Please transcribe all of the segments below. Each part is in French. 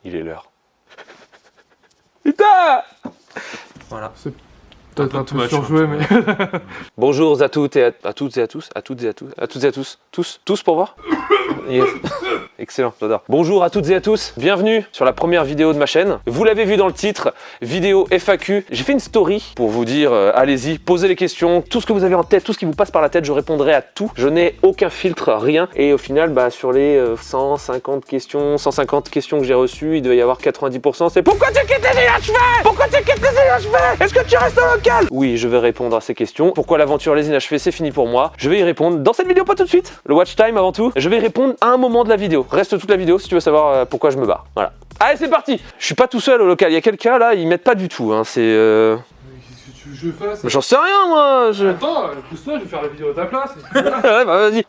Il est l'heure. Putain! Voilà. C'est peut-être un peu surjoué, mais... Bonjour à toutes et à toutes et à tous, à toutes et à tous, à toutes et à tous, tous pour voir? Yes. Excellent, j'adore. Bonjour à toutes et à tous, bienvenue sur la première vidéo de ma chaîne. Vous l'avez vu dans le titre, vidéo FAQ. J'ai fait une story pour vous dire, allez-y, posez les questions, tout ce que vous avez en tête, tout ce qui vous passe par la tête, je répondrai à tout. Je n'ai aucun filtre, rien. Et au final, sur les 150 questions que j'ai reçues, il devait y avoir 90%, c'est pourquoi tu quittes les IHV? Pourquoi tu quittes les IHV? Est-ce que tu restes en local? Oui, je vais répondre à ces questions. Pourquoi l'aventure les IHV, c'est fini pour moi? Je vais y répondre dans cette vidéo, pas tout de suite. Le watch time avant tout. Je vais y répondre à un moment de la vidéo. Reste toute la vidéo si tu veux savoir pourquoi je me barre. Voilà. Allez, c'est parti. Je suis pas tout seul au local. Il y a quelqu'un là, ils m'aident pas du tout. Hein. C'est. Qu'est-ce que tu veux que je fasse? J'en sais rien moi. Attends, pousse-toi, je vais faire la vidéo à ta place. Ouais, bah vas-y.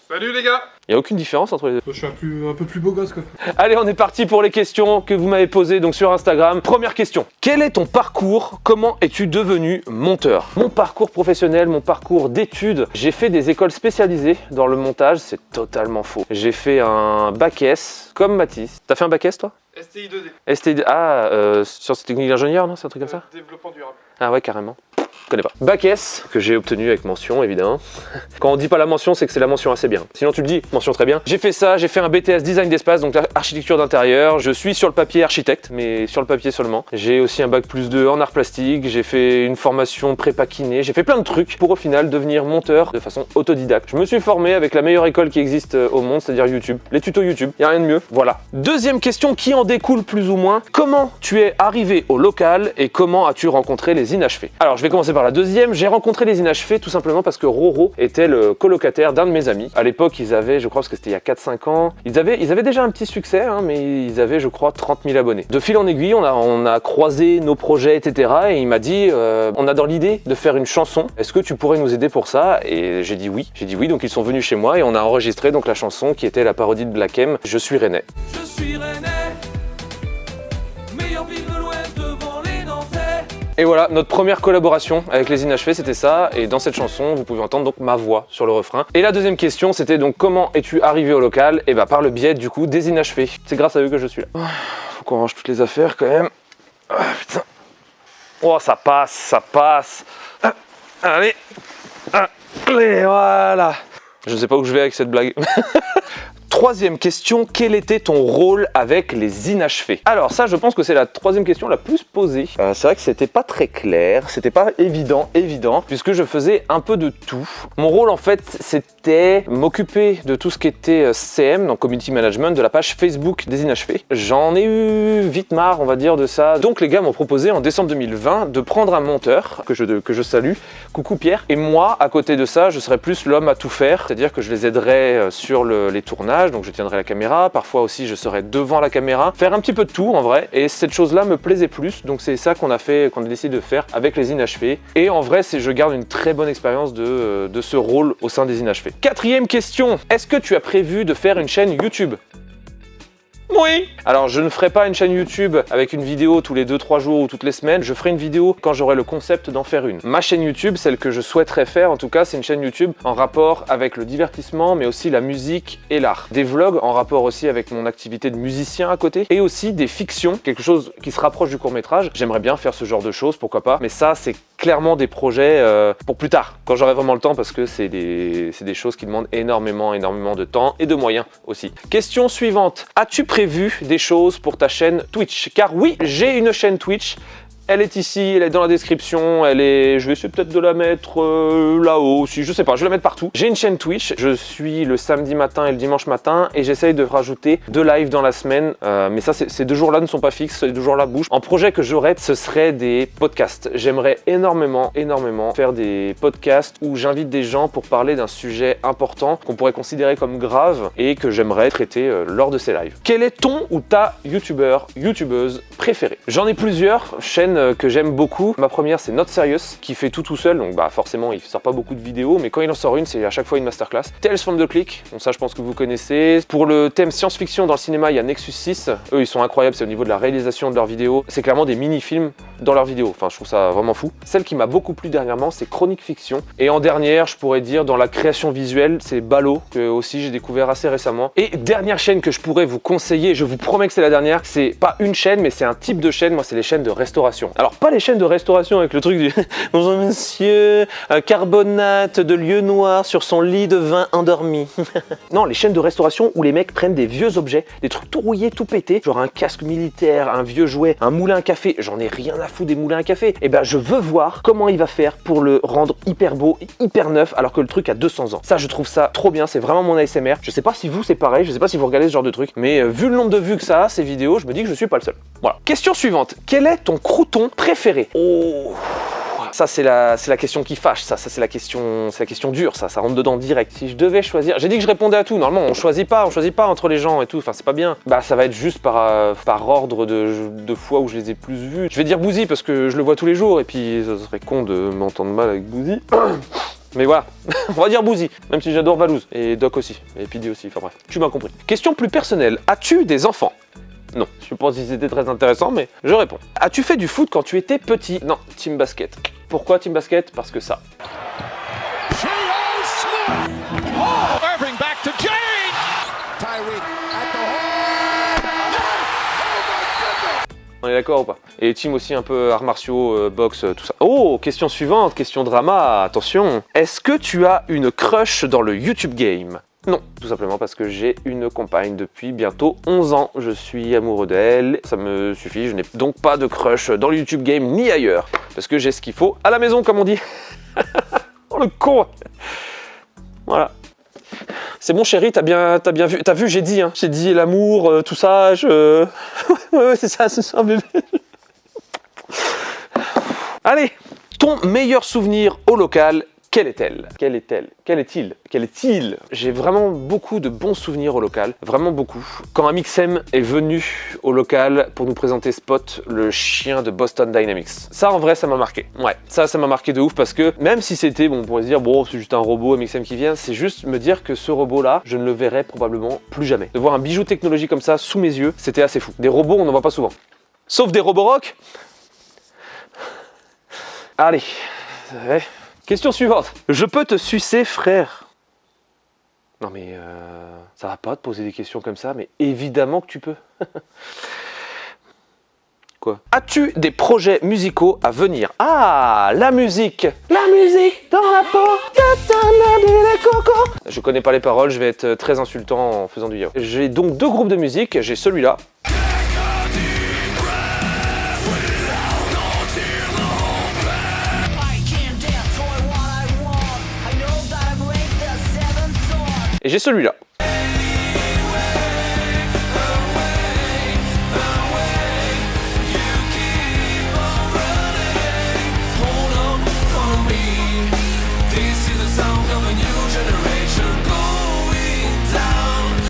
Salut les gars. Il y a aucune différence entre les deux. Je suis un peu plus beau gosse quoi. Allez, on est parti pour les questions que vous m'avez posées donc sur Instagram. Première question. Quel est ton parcours? Comment es-tu devenu monteur? Mon parcours professionnel, mon parcours d'études. J'ai fait des écoles spécialisées dans le montage, c'est totalement faux. J'ai fait un bac S comme Mathis. T'as fait un bac S toi? STI 2D. STI, sciences et techniques d'ingénieur, non? C'est un truc comme ça? Développement durable. Ah ouais, carrément. Je connais pas. Bac S, que j'ai obtenu avec mention, évidemment. Quand on dit pas la mention, c'est que c'est la mention assez bien. Sinon, tu le dis, mention très bien. J'ai fait ça, j'ai fait un BTS design d'espace, donc architecture d'intérieur. Je suis sur le papier architecte, mais sur le papier seulement. J'ai aussi un bac +2 en art plastique. J'ai fait une formation prépa kiné. J'ai fait plein de trucs pour au final devenir monteur de façon autodidacte. Je me suis formé avec la meilleure école qui existe au monde, c'est-à-dire YouTube. Les tutos YouTube, y a rien de mieux. Voilà. Deuxième question qui en découle plus ou moins. Comment tu es arrivé au local et comment as-tu rencontré les inachevés? Alors, je vais commencer par la deuxième. J'ai rencontré les inachevés tout simplement parce que Roro était le colocataire d'un de mes amis. À l'époque, ils avaient, je crois, parce que c'était il y a 4-5 ans, ils avaient déjà un petit succès, hein, mais ils avaient, je crois, 30 000 abonnés. De fil en aiguille, on a croisé nos projets, etc. Et il m'a dit, on a dans l'idée de faire une chanson. Est-ce que tu pourrais nous aider pour ça? Et j'ai dit oui. Donc ils sont venus chez moi et on a enregistré donc la chanson qui était la parodie de Black M, Je suis rennais. Je suis rennais, meilleure ville de l'Ouest devant les Nantais. Et voilà, notre première collaboration avec les inachevés, c'était ça. Et dans cette chanson, vous pouvez entendre donc ma voix sur le refrain. Et la deuxième question, c'était donc comment es-tu arrivé au local? Et par le biais du coup des inachevés. C'est grâce à eux que je suis là. Faut qu'on range toutes les affaires quand même. Ah, putain. Oh, ça passe. Allez. Allez, voilà. Je sais pas où je vais avec cette blague. Troisième question, quel était ton rôle avec les inachevés? Alors ça, je pense que c'est la troisième question la plus posée. C'est vrai que c'était pas très clair, c'était pas évident, puisque je faisais un peu de tout. Mon rôle en fait, c'était m'occuper de tout ce qui était CM, donc Community Management, de la page Facebook des inachevés. J'en ai eu vite marre, on va dire, de ça. Donc les gars m'ont proposé en décembre 2020 de prendre un monteur, que je salue, coucou Pierre. Et moi, à côté de ça, je serais plus l'homme à tout faire, c'est-à-dire que je les aiderais sur les tournages. Donc je tiendrai la caméra, parfois aussi je serai devant la caméra, faire un petit peu de tout en vrai, et cette chose-là me plaisait plus, donc c'est ça qu'on a décidé de faire avec les inachevés, et en vrai je garde une très bonne expérience de ce rôle au sein des inachevés. Quatrième question, est-ce que tu as prévu de faire une chaîne YouTube? Oui. Alors je ne ferai pas une chaîne YouTube avec une vidéo tous les 2-3 jours ou toutes les semaines, je ferai une vidéo quand j'aurai le concept d'en faire une. Ma chaîne YouTube, celle que je souhaiterais faire en tout cas, c'est une chaîne YouTube en rapport avec le divertissement mais aussi la musique et l'art. Des vlogs en rapport aussi avec mon activité de musicien à côté et aussi des fictions, quelque chose qui se rapproche du court-métrage. J'aimerais bien faire ce genre de choses, pourquoi pas, mais ça c'est clairement des projets pour plus tard, quand j'aurai vraiment le temps parce que c'est des choses qui demandent énormément de temps et de moyens aussi. Question suivante, as-tu prévu des choses pour ta chaîne Twitch? Car oui, j'ai une chaîne Twitch. Elle est ici, elle est dans la description, je vais essayer peut-être de la mettre là-haut aussi, je sais pas, je vais la mettre partout. J'ai une chaîne Twitch, je suis le samedi matin et le dimanche matin et j'essaye de rajouter 2 lives dans la semaine, mais ça, ces 2 jours-là ne sont pas fixes, ces 2 jours-là bougent. En projet que j'aurais, ce serait des podcasts. J'aimerais énormément faire des podcasts où j'invite des gens pour parler d'un sujet important qu'on pourrait considérer comme grave et que j'aimerais traiter lors de ces lives. Quel est ton ou ta youtubeuse préférée? J'en ai plusieurs chaînes chaînes que j'aime beaucoup. Ma première, c'est Not Serious, qui fait tout seul, donc bah forcément, il sort pas beaucoup de vidéos, mais quand il en sort une, c'est à chaque fois une masterclass. Tales from the Click, donc ça, je pense que vous connaissez. Pour le thème science-fiction dans le cinéma, il y a Nexus 6. Eux, ils sont incroyables, c'est au niveau de la réalisation de leurs vidéos. C'est clairement des mini-films dans leurs vidéos. Enfin, je trouve ça vraiment fou. Celle qui m'a beaucoup plu dernièrement, c'est Chronique Fiction. Et en dernière, je pourrais dire, dans la création visuelle, c'est Balo, que aussi j'ai découvert assez récemment. Et dernière chaîne que je pourrais vous conseiller, je vous promets que c'est la dernière, c'est pas une chaîne, mais c'est un type de chaîne. Moi, c'est les chaînes de restauration. Alors, pas les chaînes de restauration avec le truc du bonjour monsieur, carbonate de lieu noir sur son lit de vin endormi. Non, les chaînes de restauration où les mecs prennent des vieux objets, des trucs tout rouillés, tout pétés, genre un casque militaire, un vieux jouet, un moulin à café. J'en ai rien à foutre des moulins à café. Et ben, je veux voir comment il va faire pour le rendre hyper beau, hyper neuf, alors que le truc a 200 ans. Ça, je trouve ça trop bien. C'est vraiment mon ASMR. Je sais pas si vous, c'est pareil. Je sais pas si vous regardez ce genre de truc, mais vu le nombre de vues que ça a, ces vidéos, je me dis que je suis pas le seul. Voilà. Question suivante. Quel est ton crouton préféré? Oh, ça c'est la question qui fâche, ça c'est la question dure, ça rentre dedans direct. Si je devais choisir, j'ai dit que je répondais à tout, normalement on choisit pas entre les gens et tout, enfin c'est pas bien. Bah ça va être juste par ordre de fois où je les ai plus vus. Je vais dire Bouzy parce que je le vois tous les jours et puis ça serait con de m'entendre mal avec Bouzy. Mais voilà, on va dire Bouzy, même si j'adore Valouz, et Doc aussi, et Pidi aussi, enfin bref, tu m'as compris. Question plus personnelle, as-tu des enfants? Non, je sais pas si c'était très intéressant, mais je réponds. As-tu fait du foot quand tu étais petit? Non, team basket. Pourquoi team basket? Parce que ça. Irving back to James. Tyreek at the hole. On est d'accord ou pas? Et team aussi un peu arts martiaux, boxe, tout ça. Oh, question suivante, question drama, attention. Est-ce que tu as une crush dans le YouTube game? Non, tout simplement parce que j'ai une compagne depuis bientôt 11 ans. Je suis amoureux d'elle, ça me suffit. Je n'ai donc pas de crush dans le YouTube game ni ailleurs. Parce que j'ai ce qu'il faut à la maison, comme on dit. Oh le con. Voilà. C'est bon chéri, t'as bien vu, j'ai dit, hein. J'ai dit l'amour, tout ça, ouais, c'est ça, bébé. Allez, ton meilleur souvenir au local, quel est-elle? Quel est-il? J'ai vraiment beaucoup de bons souvenirs au local, vraiment beaucoup. Quand Amixem est venu au local pour nous présenter Spot, le chien de Boston Dynamics. Ça, en vrai, ça m'a marqué. Ouais, ça m'a marqué de ouf parce que même si c'était, bon, on pourrait se dire, bon, c'est juste un robot Amixem qui vient, c'est juste me dire que ce robot-là, je ne le verrai probablement plus jamais. De voir un bijou technologique comme ça sous mes yeux, c'était assez fou. Des robots, on n'en voit pas souvent. Sauf des robots rock. Allez, ouais. Question suivante. Je peux te sucer, frère? Non mais ça va pas te poser des questions comme ça, mais évidemment que tu peux. Quoi? As-tu des projets musicaux à venir? Ah, la musique dans la peau. Je connais pas les paroles, je vais être très insultant en faisant du yaourt. J'ai donc deux groupes de musique, j'ai celui-là. Et j'ai celui-là.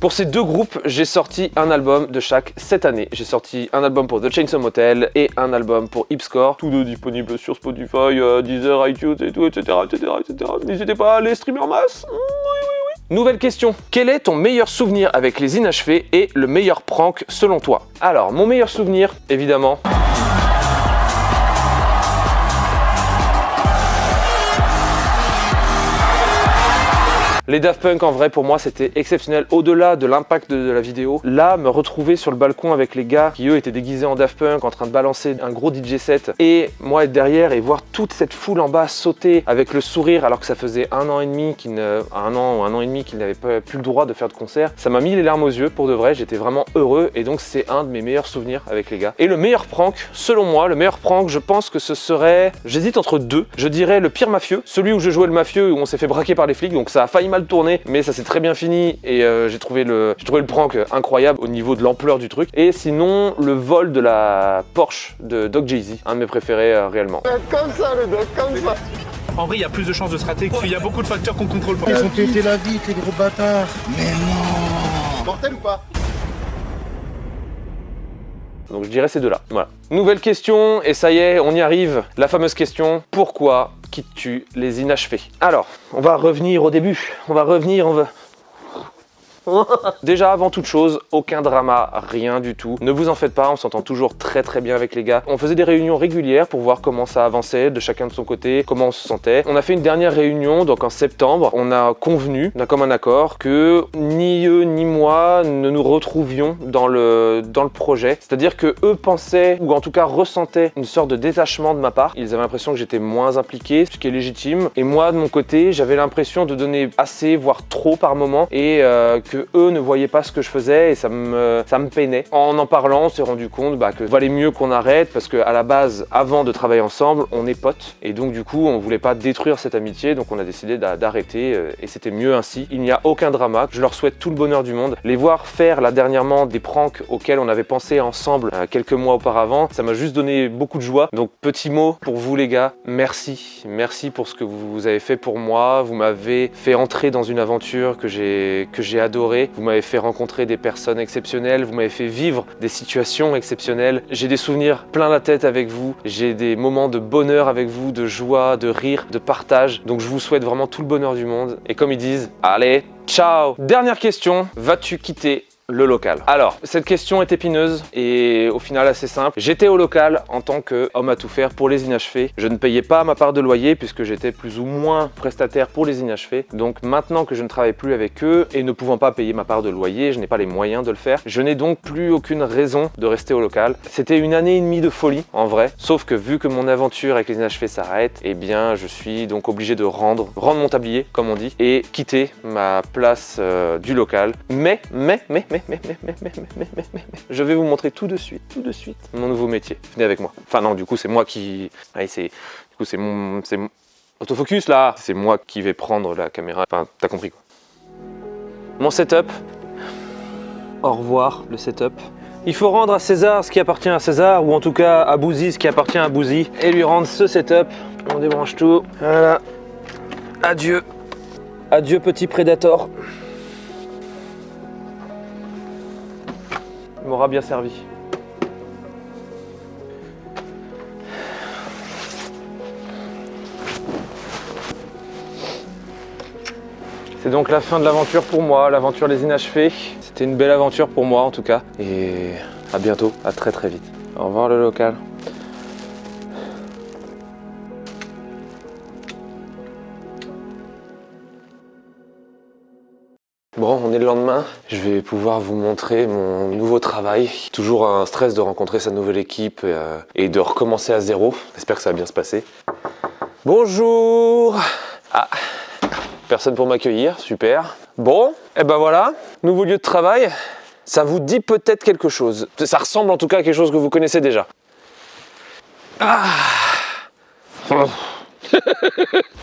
Pour ces deux groupes, j'ai sorti un album de chaque cette année. J'ai sorti un album pour The Chainsaw Motel et un album pour Hipscore. Tous deux disponibles sur Spotify, Deezer, iTunes et tout, etc. N'hésitez pas à les streamer en masse. Oui. Nouvelle question. Quel est ton meilleur souvenir avec les inachevés et le meilleur prank selon toi? Alors, mon meilleur souvenir, évidemment... Les Daft Punk, en vrai, pour moi, c'était exceptionnel. Au-delà de l'impact de la vidéo, là, me retrouver sur le balcon avec les gars qui, eux, étaient déguisés en Daft Punk, en train de balancer un gros DJ set, et moi être derrière et voir toute cette foule en bas sauter avec le sourire, alors que ça faisait un an et demi qu'ils n'avaient pas plus le droit de faire de concert, ça m'a mis les larmes aux yeux, pour de vrai. J'étais vraiment heureux, et donc c'est un de mes meilleurs souvenirs avec les gars. Et le meilleur prank, selon moi, je pense que ce serait... J'hésite entre deux. Je dirais le pire mafieux, celui où je jouais le mafieux, où on s'est fait braquer par les flics, donc ça a failli mal tourné, mais ça s'est très bien fini et j'ai trouvé le prank incroyable au niveau de l'ampleur du truc. Et sinon, le vol de la Porsche de Doc Jay-Z, un de mes préférés réellement. Comme ça, le doc, comme ça. En vrai, il y a plus de chances de se rater parce qu'il y a beaucoup de facteurs qu'on contrôle pas. Ils ont pété la vie, les gros bâtards. Mais non. Mortel ou pas? Donc je dirais ces deux-là. Voilà. Nouvelle question, et ça y est, on y arrive. La fameuse question, pourquoi quittes-tu les inachevés? Alors, on va revenir au début. Déjà avant toute chose, aucun drama, rien du tout. Ne vous en faites pas, on s'entend toujours très bien avec les gars. On faisait des réunions régulières pour voir comment ça avançait de chacun de son côté, comment on se sentait. On a fait une dernière réunion, donc en septembre, on a convenu d'un commun accord que ni eux ni moi ne nous retrouvions dans le projet. C'est-à-dire que eux pensaient, ou en tout cas ressentaient, une sorte de détachement de ma part. Ils avaient l'impression que j'étais moins impliqué, ce qui est légitime. Et moi, de mon côté, j'avais l'impression de donner assez, voire trop par moment, et que eux ne voyaient pas ce que je faisais, et ça me peinait. En parlant, on s'est rendu compte que valait mieux qu'on arrête, parce qu'à la base, avant de travailler ensemble, on est potes, et donc du coup, on voulait pas détruire cette amitié, donc on a décidé d'arrêter, et c'était mieux ainsi. Il n'y a aucun drama, je leur souhaite tout le bonheur du monde. Les voir faire là dernièrement des pranks auxquels on avait pensé ensemble quelques mois auparavant, ça m'a juste donné beaucoup de joie. Donc petit mot pour vous les gars, merci pour ce que vous avez fait pour moi. Vous m'avez fait entrer dans une aventure que j'ai adorée. Vous m'avez fait rencontrer des personnes exceptionnelles, vous m'avez fait vivre des situations exceptionnelles. J'ai des souvenirs plein la tête avec vous, j'ai des moments de bonheur avec vous, de joie, de rire, de partage. Donc je vous souhaite vraiment tout le bonheur du monde. Et comme ils disent, allez, ciao! Dernière question, vas-tu quitter le local? Alors, cette question est épineuse et au final assez simple. J'étais au local en tant qu'homme à tout faire pour les inachevés. Je ne payais pas ma part de loyer puisque j'étais plus ou moins prestataire pour les inachevés. Donc maintenant que je ne travaille plus avec eux et ne pouvant pas payer ma part de loyer, je n'ai pas les moyens de le faire. Je n'ai donc plus aucune raison de rester au local. C'était une année et demie de folie en vrai. Sauf que vu que mon aventure avec les inachevés s'arrête, eh bien je suis donc obligé de rendre mon tablier comme on dit et quitter ma place du local. Mais je vais vous montrer tout de suite mon nouveau métier. Venez avec moi. Enfin non, du coup c'est moi qui... Allez, c'est mon autofocus là. C'est moi qui vais prendre la caméra. Enfin, t'as compris quoi. Mon setup. Au revoir le setup. Il faut rendre à César ce qui appartient à César, ou en tout cas à Bouzy ce qui appartient à Bouzy, et lui rendre ce setup. On débranche tout. Voilà. Adieu. Adieu petit Predator. Il m'aura bien servi. C'est donc la fin de l'aventure pour moi, l'aventure des inachevés. C'était une belle aventure pour moi en tout cas. Et à bientôt, à très vite. Au revoir le local. Bon, on est le lendemain, je vais pouvoir vous montrer mon nouveau travail. Toujours un stress de rencontrer sa nouvelle équipe et de recommencer à zéro. J'espère que ça va bien se passer. Bonjour! Ah, personne pour m'accueillir, super. Bon, et ben voilà, nouveau lieu de travail. Ça vous dit peut-être quelque chose. Ça ressemble en tout cas à quelque chose que vous connaissez déjà. Ah.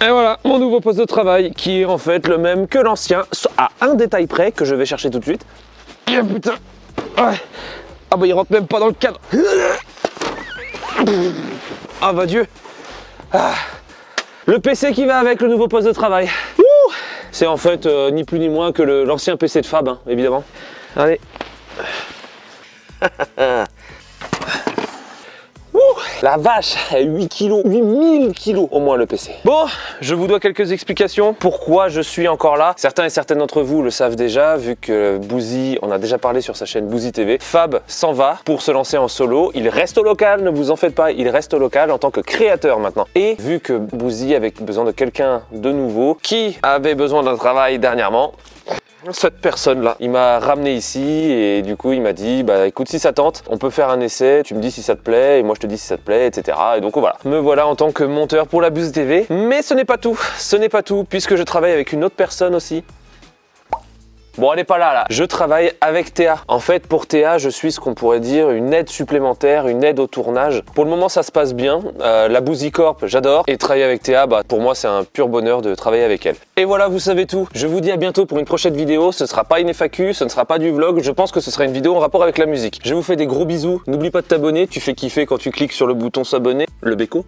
Et voilà, mon nouveau poste de travail qui est en fait le même que l'ancien, à un détail près que je vais chercher tout de suite. Ah putain, ouais. Ah bah il rentre même pas dans le cadre. Ah bah Dieu. Ah. Le PC qui va avec le nouveau poste de travail. C'est en fait ni plus ni moins que l'ancien PC de Fab, hein, évidemment. Allez. La vache, 8 kilos, 8000 kilos au moins le PC. Bon, je vous dois quelques explications pourquoi je suis encore là. Certains et certaines d'entre vous le savent déjà, vu que Bouzy, on a déjà parlé sur sa chaîne Bouzy TV. Fab s'en va pour se lancer en solo. Il reste au local, ne vous en faites pas, il reste au local en tant que créateur maintenant. Et vu que Bouzy avait besoin de quelqu'un de nouveau, qui avait besoin d'un travail dernièrement, cette personne-là, il m'a ramené ici et du coup il m'a dit bah écoute, si ça tente, on peut faire un essai, tu me dis si ça te plaît et moi je te dis si ça te plaît, etc. Et donc voilà, me voilà en tant que monteur pour la Bouzy TV. Mais ce n'est pas tout, puisque je travaille avec une autre personne aussi. Bon, elle n'est pas là. Je travaille avec Théa. En fait, pour Théa, je suis ce qu'on pourrait dire une aide supplémentaire, une aide au tournage. Pour le moment, ça se passe bien. La Bouzy Corp, j'adore. Et travailler avec Théa, pour moi, c'est un pur bonheur de travailler avec elle. Et voilà, vous savez tout. Je vous dis à bientôt pour une prochaine vidéo. Ce ne sera pas une FAQ, ce ne sera pas du vlog. Je pense que ce sera une vidéo en rapport avec la musique. Je vous fais des gros bisous. N'oublie pas de t'abonner. Tu fais kiffer quand tu cliques sur le bouton s'abonner. Le béco.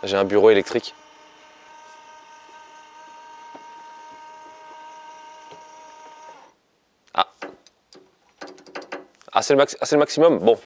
J'ai un bureau électrique. Ah, c'est le maximum? Bon.